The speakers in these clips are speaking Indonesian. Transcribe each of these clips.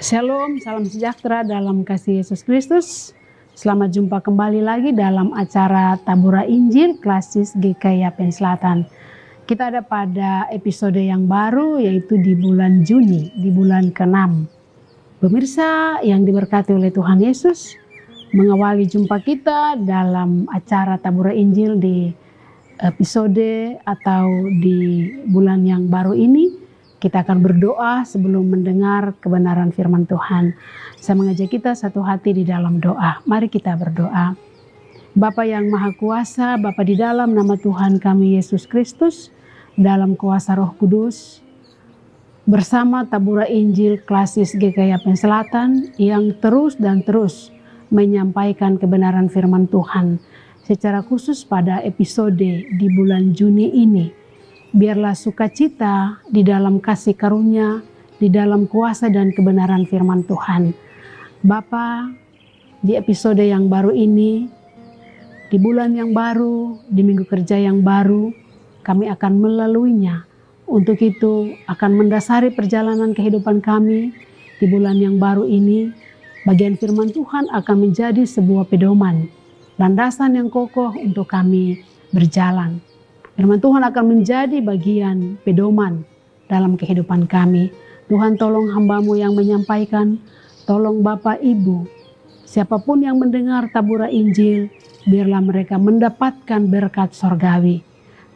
Shalom, salam sejahtera dalam kasih Yesus Kristus. Selamat jumpa kembali lagi dalam acara Tabura Injil Klasis GKI Yapen Selatan. Kita ada pada episode yang baru, yaitu di bulan Juni, di bulan ke-6. Pemirsa yang diberkati oleh Tuhan Yesus, mengawali jumpa kita dalam acara Tabura Injil di episode atau di bulan yang baru ini. Kita akan berdoa sebelum mendengar kebenaran firman Tuhan. Saya mengajak kita satu hati di dalam doa. Mari kita berdoa. Bapa yang Maha Kuasa, Bapa di dalam nama Tuhan kami Yesus Kristus, dalam kuasa Roh Kudus, bersama Tabura Injil Klasis GKI Yapen Selatan yang terus dan terus menyampaikan kebenaran firman Tuhan. Secara khusus pada episode di bulan Juni ini. Biarlah sukacita di dalam kasih karunia, di dalam kuasa dan kebenaran firman Tuhan. Bapa, di episode yang baru ini, di bulan yang baru, di minggu kerja yang baru, kami akan melaluinya. Untuk itu akan mendasari perjalanan kehidupan kami di bulan yang baru ini. Bagian firman Tuhan akan menjadi sebuah pedoman, landasan yang kokoh untuk kami berjalan. Firman Tuhan akan menjadi bagian pedoman dalam kehidupan kami. Tuhan tolong hamba-Mu yang menyampaikan, tolong Bapak Ibu, siapapun yang mendengar Tabura Injil, biarlah mereka mendapatkan berkat sorgawi.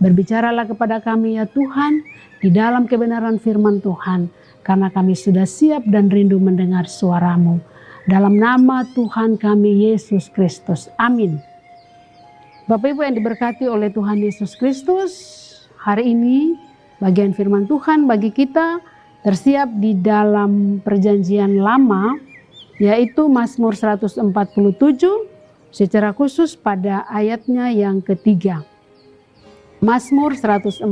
Berbicaralah kepada kami ya Tuhan, di dalam kebenaran firman Tuhan, karena kami sudah siap dan rindu mendengar suara-Mu. Dalam nama Tuhan kami Yesus Kristus. Amin. Bapak Ibu yang diberkati oleh Tuhan Yesus Kristus, hari ini bagian firman Tuhan bagi kita tersiap di dalam perjanjian lama, yaitu Mazmur 147 secara khusus pada ayatnya yang ketiga. Mazmur 147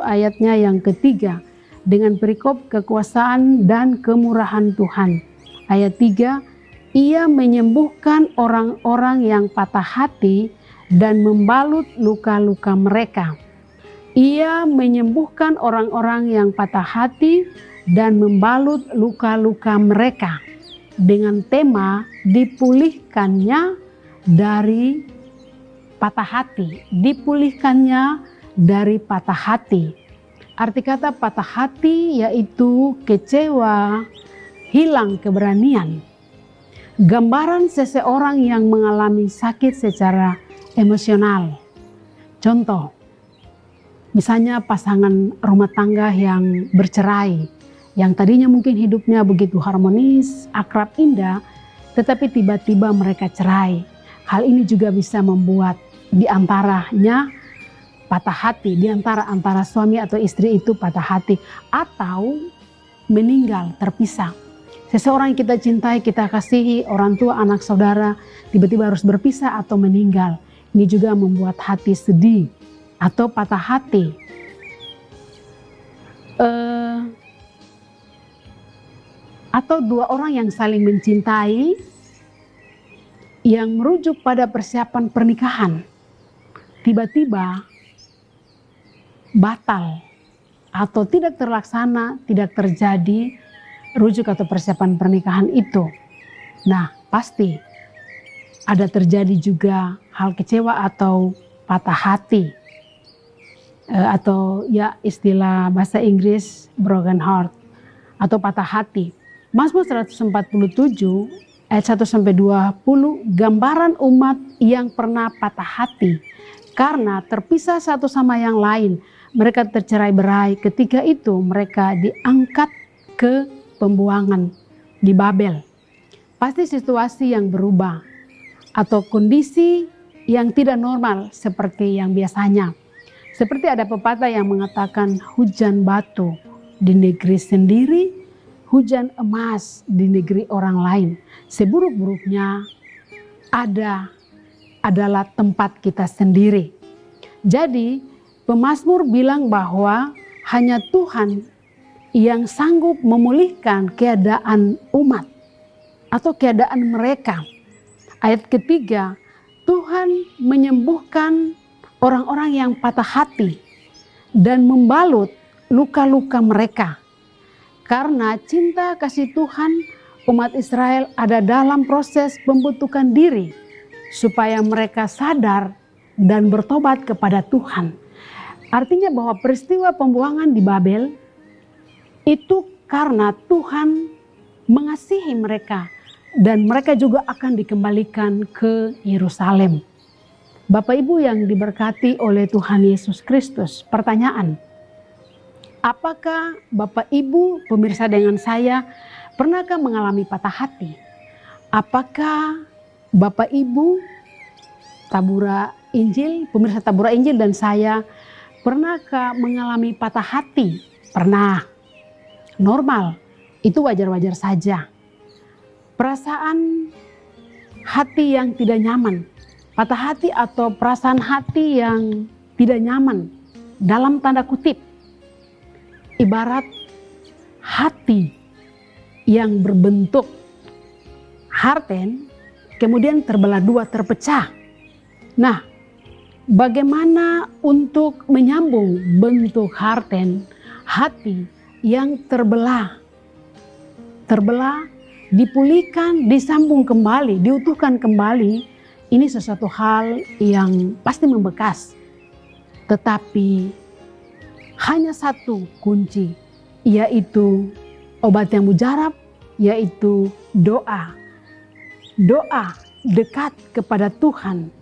ayatnya yang ketiga dengan perikop kekuasaan dan kemurahan Tuhan. Ayat 3, Ia menyembuhkan orang-orang yang patah hati dan membalut luka-luka mereka. Ia menyembuhkan orang-orang yang patah hati dan membalut luka-luka mereka. Dengan tema dipulihkannya dari patah hati. Dipulihkannya dari patah hati. Arti kata patah hati yaitu kecewa, hilang keberanian. Gambaran seseorang yang mengalami sakit secara emosional. Contoh, misalnya pasangan rumah tangga yang bercerai, yang tadinya mungkin hidupnya begitu harmonis, akrab, indah, tetapi tiba-tiba mereka cerai. Hal ini juga bisa membuat di antaranya patah hati, di antara suami atau istri itu patah hati, atau meninggal, terpisah. Seseorang yang kita cintai, kita kasihi, orang tua, anak saudara, tiba-tiba harus berpisah atau meninggal. Ini juga membuat hati sedih atau patah hati. Atau dua orang yang saling mencintai yang merujuk pada persiapan pernikahan. Tiba-tiba batal atau tidak terlaksana, tidak terjadi rujuk atau persiapan pernikahan itu. Nah, pasti ada terjadi juga hal kecewa atau patah hati. Atau ya istilah bahasa Inggris broken heart atau patah hati. Mazmur 147 ayat 1-20 gambaran umat yang pernah patah hati karena terpisah satu sama yang lain. Mereka tercerai-berai, ketika itu mereka diangkat ke pembuangan di Babel. Pasti situasi yang berubah atau kondisi yang tidak normal seperti yang biasanya. Seperti ada pepatah yang mengatakan hujan batu di negeri sendiri, hujan emas di negeri orang lain. Seburuk-buruknya adalah tempat kita sendiri. Jadi pemazmur bilang bahwa hanya Tuhan yang sanggup memulihkan keadaan umat atau keadaan mereka. Ayat ketiga, Tuhan menyembuhkan orang-orang yang patah hati dan membalut luka-luka mereka. Karena cinta kasih Tuhan, umat Israel ada dalam proses pembentukan diri supaya mereka sadar dan bertobat kepada Tuhan. Artinya bahwa peristiwa pembuangan di Babel itu karena Tuhan mengasihi mereka dan mereka juga akan dikembalikan ke Yerusalem. Bapak Ibu yang diberkati oleh Tuhan Yesus Kristus, pertanyaan, apakah Bapak Ibu pemirsa dengan saya pernahkah mengalami patah hati? Apakah Bapak Ibu Tabura Injil, pemirsa Tabura Injil dan saya pernahkah mengalami patah hati? Pernah. Normal, itu wajar-wajar saja. Perasaan hati yang tidak nyaman, patah hati atau perasaan hati yang tidak nyaman dalam tanda kutip, ibarat hati yang berbentuk harten kemudian terbelah dua, terpecah. Nah, bagaimana untuk menyambung bentuk harten, hati yang terbelah, dipulihkan, disambung kembali, diutuhkan kembali, ini sesuatu hal yang pasti membekas. Tetapi hanya satu kunci, yaitu obat yang mujarab, yaitu doa. Doa dekat kepada Tuhan.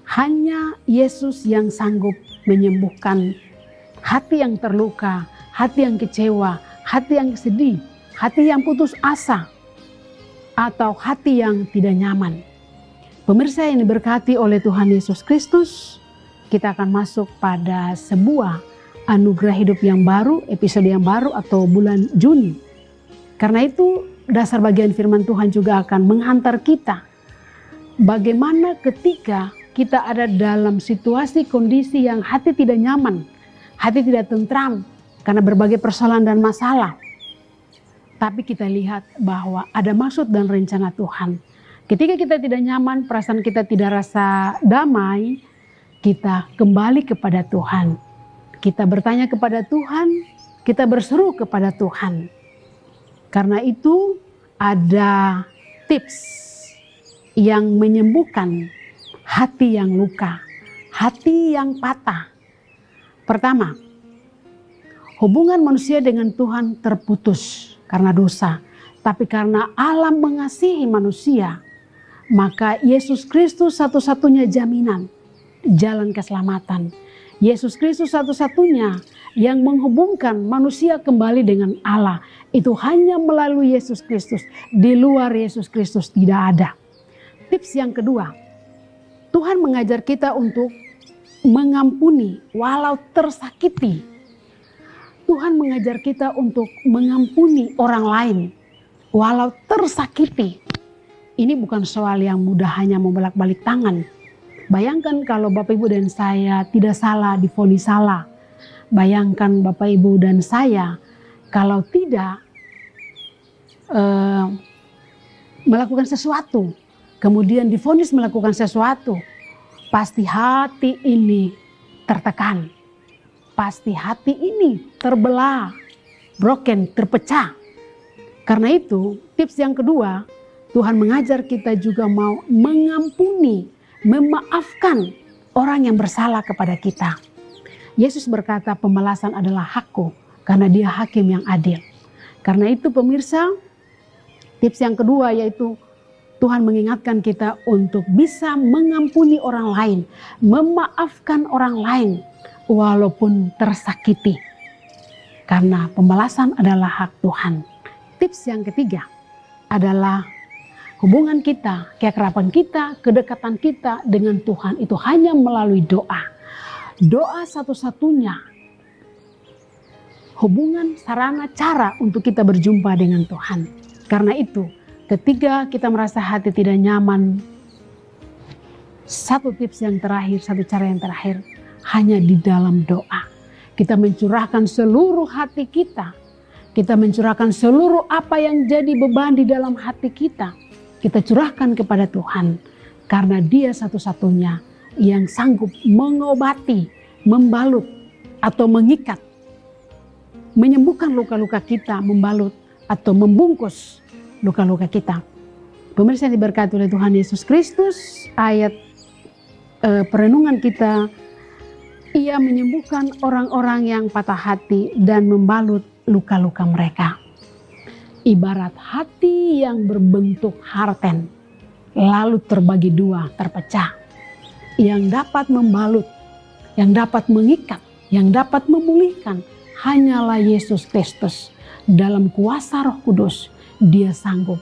Hanya Yesus yang sanggup menyembuhkan hati yang terluka, hati yang kecewa, hati yang sedih, hati yang putus asa, atau hati yang tidak nyaman. Pemirsa yang diberkati oleh Tuhan Yesus Kristus, kita akan masuk pada sebuah anugerah hidup yang baru, episode yang baru atau bulan Juni. Karena itu dasar bagian firman Tuhan juga akan menghantar kita bagaimana ketika kita ada dalam situasi kondisi yang hati tidak nyaman, hati tidak tentram karena berbagai persoalan dan masalah. Tapi kita lihat bahwa ada maksud dan rencana Tuhan. Ketika kita tidak nyaman, perasaan kita tidak rasa damai, kita kembali kepada Tuhan. Kita bertanya kepada Tuhan, kita berseru kepada Tuhan. Karena itu ada tips yang menyembuhkan hati yang luka, hati yang patah. Pertama, hubungan manusia dengan Tuhan terputus karena dosa. Tapi karena Allah mengasihi manusia, maka Yesus Kristus satu-satunya jaminan jalan keselamatan. Yesus Kristus satu-satunya yang menghubungkan manusia kembali dengan Allah. Itu hanya melalui Yesus Kristus. Di luar Yesus Kristus tidak ada. Tips yang kedua, Tuhan mengajar kita untuk mengampuni walau tersakiti. Tuhan mengajar kita untuk mengampuni orang lain walau tersakiti. Ini bukan soal yang mudah hanya membolak-balik tangan. Bayangkan kalau Bapak Ibu dan saya tidak salah divonis salah. Bayangkan Bapak Ibu dan saya kalau tidak melakukan sesuatu, kemudian divonis melakukan sesuatu, pasti hati ini tertekan. Pasti hati ini terbelah, broken, terpecah. Karena itu tips yang kedua, Tuhan mengajar kita juga mau mengampuni, memaafkan orang yang bersalah kepada kita. Yesus berkata pembalasan adalah hakku karena dia hakim yang adil. Karena itu pemirsa, tips yang kedua yaitu Tuhan mengingatkan kita untuk bisa mengampuni orang lain, memaafkan orang lain walaupun tersakiti. Karena pembalasan adalah hak Tuhan. Tips yang ketiga adalah hubungan kita, keakraban kita, kedekatan kita dengan Tuhan itu hanya melalui doa. Doa satu-satunya hubungan, sarana, cara untuk kita berjumpa dengan Tuhan. Karena itu ketika kita merasa hati tidak nyaman, satu tips yang terakhir, satu cara yang terakhir, hanya di dalam doa. Kita mencurahkan seluruh hati kita. Kita mencurahkan seluruh apa yang jadi beban di dalam hati kita. Kita curahkan kepada Tuhan. Karena dia satu-satunya yang sanggup mengobati, membalut, atau mengikat menyembuhkan luka-luka kita, membalut atau membungkus luka-luka kita. Pemirsa yang diberkati oleh Tuhan Yesus Kristus, ayat perenungan kita, Ia menyembuhkan orang-orang yang patah hati dan membalut luka-luka mereka. Ibarat hati yang berbentuk harten, lalu terbagi dua, terpecah. Yang dapat membalut, yang dapat mengikat, yang dapat memulihkan, hanyalah Yesus Kristus. Dalam kuasa Roh Kudus, Dia sanggup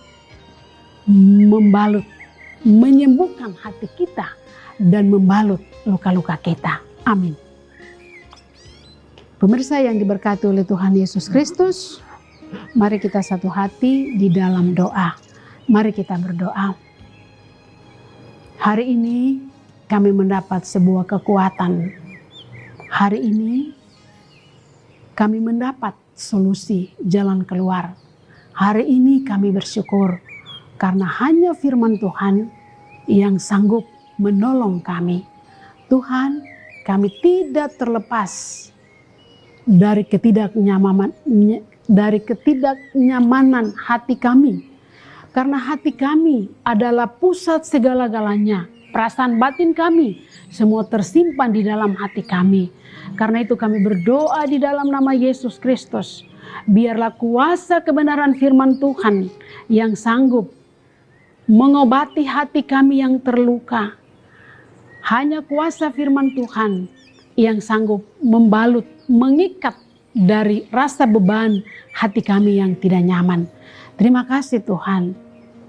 membalut, menyembuhkan hati kita, dan membalut luka-luka kita. Amin. Pemirsa yang diberkati oleh Tuhan Yesus Kristus, mari kita satu hati di dalam doa. Mari kita berdoa. Hari ini kami mendapat sebuah kekuatan. Hari ini kami mendapat solusi jalan keluar. Hari ini kami bersyukur karena hanya firman Tuhan yang sanggup menolong kami. Tuhan, kami tidak terlepas dari ketidaknyamanan hati kami. Karena hati kami adalah pusat segala-galanya. Perasaan batin kami semua tersimpan di dalam hati kami. Karena itu kami berdoa di dalam nama Yesus Kristus. Biarlah kuasa kebenaran firman Tuhan yang sanggup mengobati hati kami yang terluka. Hanya kuasa firman Tuhan yang sanggup membalut, mengikat dari rasa beban hati kami yang tidak nyaman. Terima kasih Tuhan.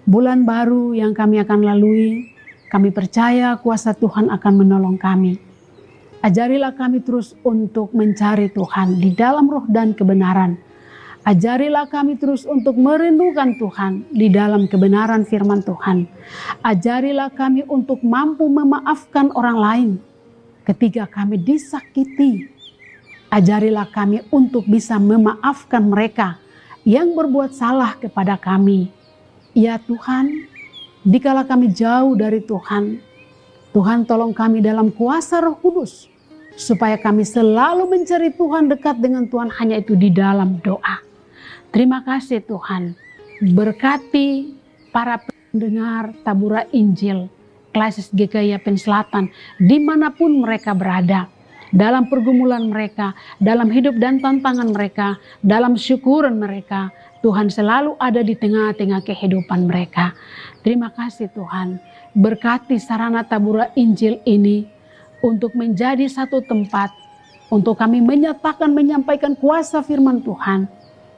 Bulan baru yang kami akan lalui, kami percaya kuasa Tuhan akan menolong kami. Ajarilah kami terus untuk mencari Tuhan di dalam roh dan kebenaran. Ajarilah kami terus untuk merindukan Tuhan di dalam kebenaran firman Tuhan. Ajarilah kami untuk mampu memaafkan orang lain ketika kami disakiti. Ajarilah kami untuk bisa memaafkan mereka yang berbuat salah kepada kami. Ya Tuhan, dikala kami jauh dari Tuhan, Tuhan tolong kami dalam kuasa Roh Kudus, supaya kami selalu mencari Tuhan, dekat dengan Tuhan hanya itu di dalam doa. Terima kasih Tuhan, berkati para pendengar Tabura Injil Klasis GKI Yapen Selatan, dimanapun mereka berada, dalam pergumulan mereka, dalam hidup dan tantangan mereka, dalam syukuran mereka, Tuhan selalu ada di tengah-tengah kehidupan mereka. Terima kasih Tuhan, berkati sarana Tabura Injil ini untuk menjadi satu tempat untuk kami menyatakan, menyampaikan kuasa firman Tuhan,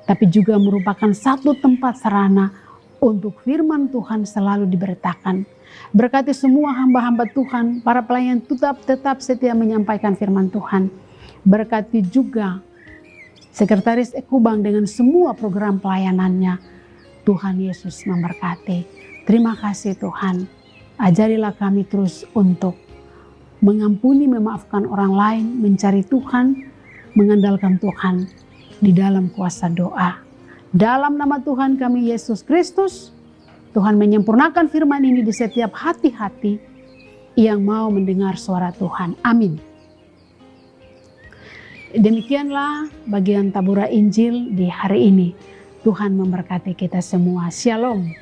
tapi juga merupakan satu tempat sarana untuk firman Tuhan selalu diberitakan. Berkati semua hamba-hamba Tuhan, para pelayan tetap setia menyampaikan firman Tuhan. Berkati juga Sekretaris Ekubang dengan semua program pelayanannya. Tuhan Yesus memberkati. Terima kasih Tuhan. Ajarilah kami terus untuk mengampuni, memaafkan orang lain, mencari Tuhan, mengandalkan Tuhan di dalam kuasa doa. Dalam nama Tuhan kami Yesus Kristus, Tuhan menyempurnakan firman ini di setiap hati-hati yang mau mendengar suara Tuhan. Amin. Demikianlah bagian Tabura Injil di hari ini. Tuhan memberkati kita semua. Shalom.